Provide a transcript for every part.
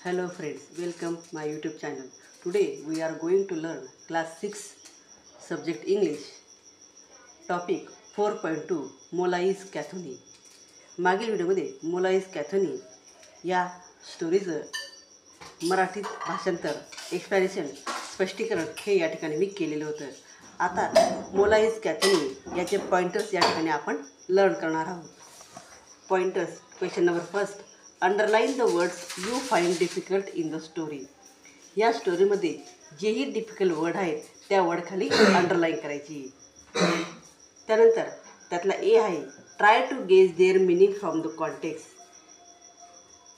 Hello friends, welcome my YouTube channel. Today we are going to learn class 6 subject English topic 4.2 मोलाईज कॅथोनी. मागील व्हिडिओमध्ये मोलाईज कॅथोनी या स्टोरीचं मराठीत भाषांतर, explanation, स्पष्टीकरण हे या ठिकाणी मी केलेलं होतं. आता मोलाईज कॅथोनी याचे पॉइंटर्स या ठिकाणी आपण लर्न करणार आहोत. Pointers. Question number first, underline the words you find difficult in the story. या स्टोरीमध्ये जेही डिफिकल्ट वर्ड आहेत त्या वर्डखाली अंडरलाईन करायची. त्यानंतर त्यातला ए आहे, try to gauge their meaning from the context.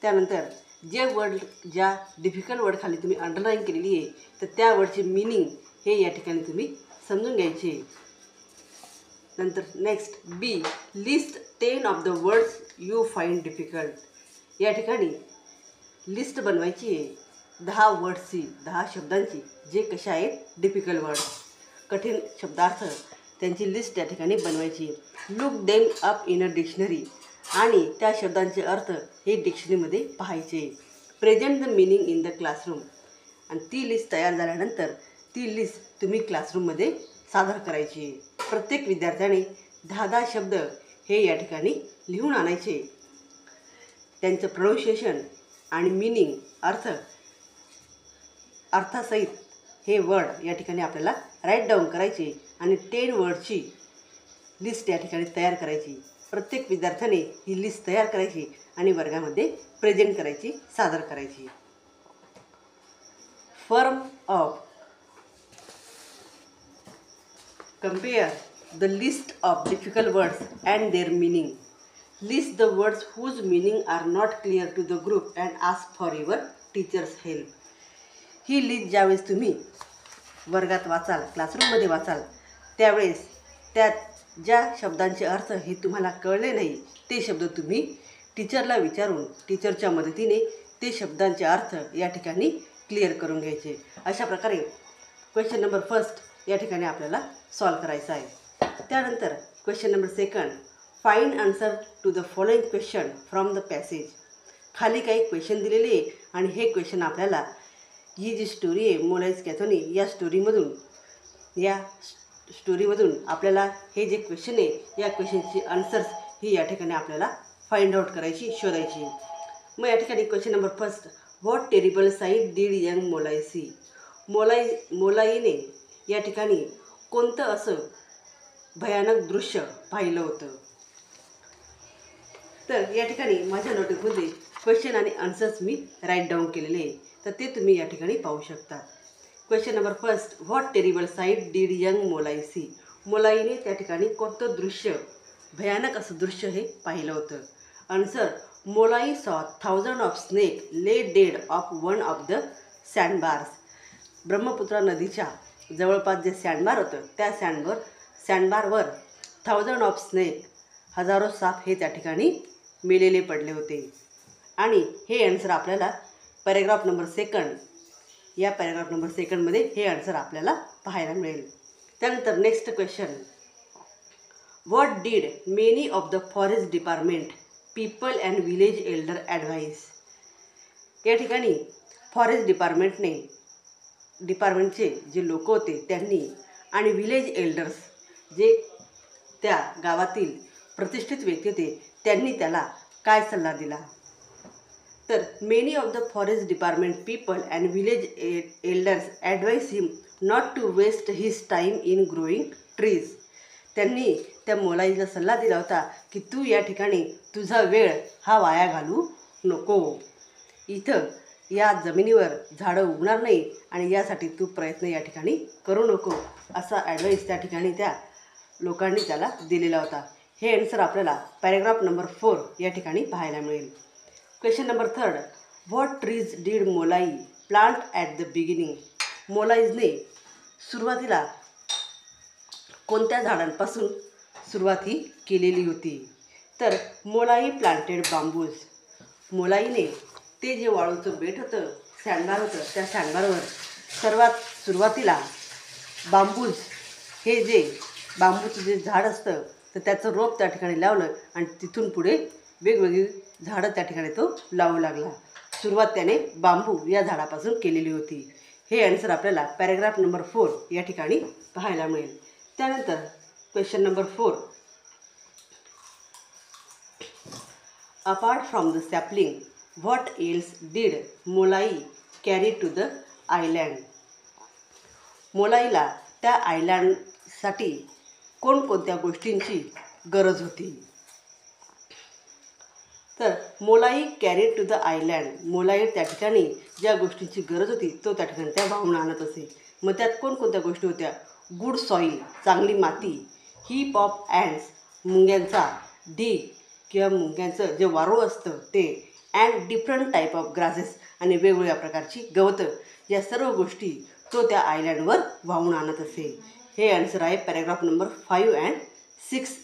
त्यानंतर जे वर्ड, ज्या डिफिकल्ट वर्डखाली तुम्ही अंडरलाईन केलेली आहे तर त्या वर्डची मिनिंग हे या ठिकाणी तुम्ही समजून घ्यायचे. नंतर next B, list 10 of the words you find difficult. या ठिकाणी लिस्ट बनवायची आहे 10 वर्ड्सची, 10 शब्दांची जे कशा आहेत डिफिकल्ट वर्ड्स, कठीण शब्दार्थ, त्यांची लिस्ट या ठिकाणी बनवायची. Look them up in a dictionary. आणि त्या शब्दांचे अर्थ हे डिक्शनरीमध्ये पाहायचे. Present the meaning in the classroom. आणि ती लिस्ट तयार झाल्यानंतर ती लिस्ट तुम्ही क्लासरूममध्ये सादर करायची. प्रत्येक विद्यार्थ्याने 10 शब्द हे या ठिकाणी लिहून आणायचे. त्यांचं प्रोनाऊन्सिएशन आणि मिनिंग, अर्थासहित हे वर्ड या ठिकाणी आपल्याला राईट डाऊन करायचे आणि 10 वर्डची लिस्ट या ठिकाणी तयार करायची. प्रत्येक विद्यार्थ्याने ही लिस्ट तयार करायची आणि वर्गामध्ये प्रेझेंट करायची, सादर करायची. Form of compare the list of difficult words and their meaning. List the words whose meaning are not clear to the group and ask for your teacher's help. He list ज्यावेळेस तुम्ही वर्गात वाचाल, क्लासरूममध्ये वाचाल, त्यावेळेस त्यात ज्या शब्दांचे अर्थ हे तुम्हाला कळले नाही ते शब्द तुम्ही टीचरला विचारून टीचरच्या मदतीने ते शब्दांचे अर्थ या ठिकाणी क्लिअर करून घ्यायचे. अशा प्रकारे क्वेश्चन नंबर फर्स्ट या ठिकाणी आपल्याला सॉल्व करायचं आहे. त्यानंतर question number second, find answer to the following question from the passage. खाली काही क्वेश्चन दिलेले आहे आणि हे क्वेश्चन आपल्याला ही जी स्टोरी आहे मोलाईज कॅथोनी या स्टोरीमधून आपल्याला हे जे क्वेश्चन आहे या क्वेश्चनची आन्सर्स ही या ठिकाणी आपल्याला फाइंड आउट करायची, शोधायची. मग या ठिकाणी question number first, what terrible sight did young Molai see. मोलाईने या ठिकाणी कोणतं असं भयानक दृश्य पाहिलं होतं. तर या ठिकाणी माझ्या नोटबुकमध्ये क्वेश्चन आणि आन्सर्स मी राईट डाऊन केलेले आहे, तर ते तुम्ही या ठिकाणी पाहू शकता. Question number first, what terrible sight did young Molai see. मोलाईने त्या ठिकाणी कोणतं दृश्य, भयानक असं दृश्य हे पाहिलं होतं. Answer, Molai saw 1000 of snake lay dead of one of the sandbars. Brahmaputra नदीच्या जवळपास जे सँडबार होतं त्या सँडबारवर 1000 ऑफ स्नेक, हजारो साप हे त्या ठिकाणी मेलेले पडले होते. आणि हे आन्सर आपल्याला पॅरेग्राफ नंबर सेकंड, या पॅरेग्राफ नंबर सेकंडमध्ये हे आन्सर आपल्याला पाहायला मिळेल. त्यानंतर next question, what did many of the forest department people and village elder advise. या ठिकाणी फॉरेस्ट डिपार्टमेंटचे जे लोक होते त्यांनी आणि विलेज एल्डर्स जे त्या गावातील प्रतिष्ठित व्यक्ती होते त्यांनी त्याला काय सल्ला दिला. तर many of the forest department people and village elders advise him not to waste his time in growing trees. त्यांनी त्या मोलाईला सल्ला दिला होता की तू या ठिकाणी तुझा वेळ हा वाया घालू नको. इथं या जमिनीवर झाडं उगणार नाही आणि यासाठी तू प्रयत्न या ठिकाणी करू नको, असा ॲडवाईस त्या ठिकाणी त्या लोकांनी त्याला दिलेला होता. हे आन्सर आपल्याला पॅरेग्राफ नंबर 4 या ठिकाणी पाहायला मिळेल. Question number third, what trees did Molai plant at the beginning. मोलाईजने सुरुवातीला कोणत्या झाडांपासून सुरुवात ही केलेली होती. तर मोलाई प्लांटेड बांबूज. मोलाईने ते जे वाळूचं बेट होतं, सँडबार होतं, त्या सँडबारवर सर्वात सुरुवातीला बांबूज हे जे बांबूचं जे झाड असतं तर त्याचं रोप त्या ठिकाणी लावलं आणि तिथून पुढे वेगवेगळी झाडं त्या ठिकाणी तो लावू लागला. सुरुवात त्याने बांबू या झाडापासून केलेली होती. हे आन्सर आपल्याला पॅराग्राफ नंबर 4 या ठिकाणी पाहायला मिळेल. त्यानंतर question number 4. Apart from the sapling, what else did Molai carry to the island? मोलाईला त्या आयलँडसाठी कोणकोणत्या गोष्टींची गरज होती? तर Molai carry to the island, Molai त्या ठिकाणी ज्या गोष्टींची गरज होती तो त्या ठिकाणी त्या वाहून आणत असे. मग त्यात कोणकोणत्या गोष्टी होत्या? गुड सॉईल, चांगली माती, हीप ऑफ अँड्स, मुंग्यांचा ढीग किंवा मुंग्यांचं जे वारूळ असतं ते, and different type of grasses, आणि वेगवेगळ्या प्रकारची गवतं, या सर्व गोष्टी तो त्या आयलँडवर वाहून आणत असे. हे आन्सर आहे पॅराग्राफ नंबर 5 अँड 6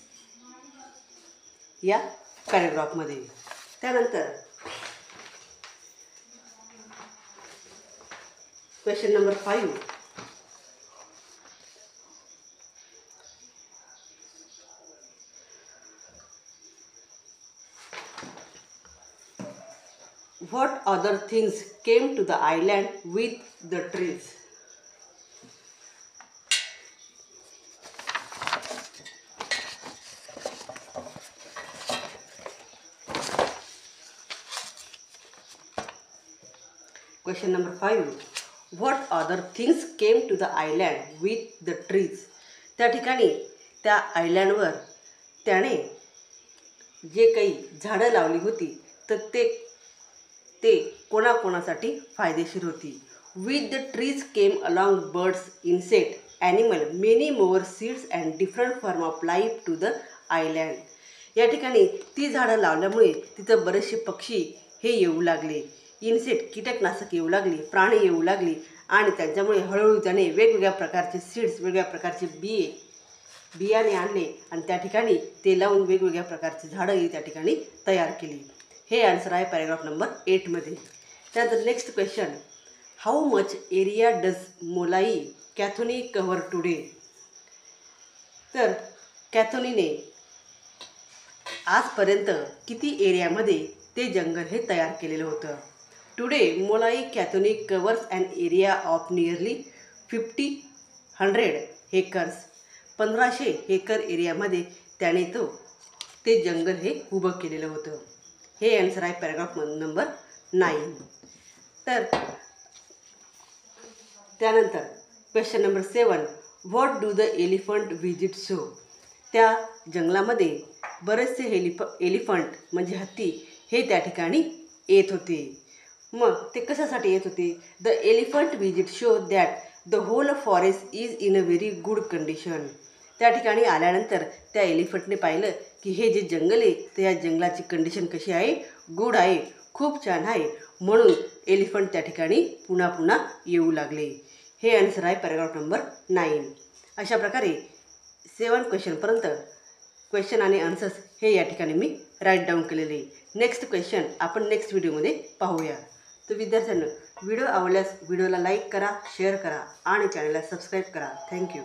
या पॅराग्राफमध्ये. त्यानंतर question number 5. What other things came to the island with the trees? Question number 5. What other things came to the island with the trees? त्या ठिकाणी त्या आयलँडवर त्याने जे काही झाडं लावली होती तर ते कोणाकोणासाठी फायदेशीर होती. With the trees came along birds, insect, animal, many more seeds and different form of life to the island. या ठिकाणी ती झाडं लावल्यामुळे तिथं बरेचसे पक्षी हे येऊ लागले, इन्सेक्ट कीटकनाशक येऊ लागली, प्राणी येऊ लागली, आणि त्यांच्यामुळे हळूहळू त्याने वेगवेगळ्या प्रकारचे सीड्स, वेगवेगळ्या प्रकारचे बियाणे आणले आणि त्या ठिकाणी ते लावून वेगवेगळ्या प्रकारची झाडंही त्या ठिकाणी तयार केली. हे आन्सर आहे पॅराग्राफ नंबर 8 मध्ये. त्यानंतर next question. How much area does Molai Kathoni cover today? तर कॅथोनीने आजपर्यंत किती एरियामध्ये ते जंगल हे तयार केलेलं होतं? Today Molai Kathoni covers an area of nearly 100 acres. 1500 acre एरियामध्ये त्याने ते जंगल हे उभं केलेलं होतं. हे आन्सर आहे पॅराग्राफ नंबर 9. तर त्यानंतर question number 7. What do the elephant visit show? त्या जंगलामध्ये बरेचसे एलिफंट म्हणजे हत्ती हे त्या ठिकाणी येत होते. मग ते कशासाठी येत होते? The elephant visit show that the whole forest is in a very good condition. त्या ठिकाणी आल्यानंतर त्या एलिफंटने पाहिलं की हे जे जंगल आहे तर या जंगलाची कंडिशन कशी आहे? गुड आहे, खूप छान आहे, म्हणून एलिफंट त्या ठिकाणी पुन्हा पुन्हा येऊ लागले. हे आन्सर आहे पॅराग्राफ नंबर 9. अशा प्रकारे 7 क्वेश्चनपर्यंत क्वेश्चन आणि आन्सर्स हे या ठिकाणी मी राईट डाऊन केलेले. नेक्स्ट क्वेश्चन आपण नेक्स्ट व्हिडिओमध्ये पाहूया. तर विद्यार्थ्यांनो, व्हिडिओ आवडल्यास व्हिडिओला लाईक करा, शेअर करा आणि चॅनलला सबस्क्राईब करा. थँक्यू.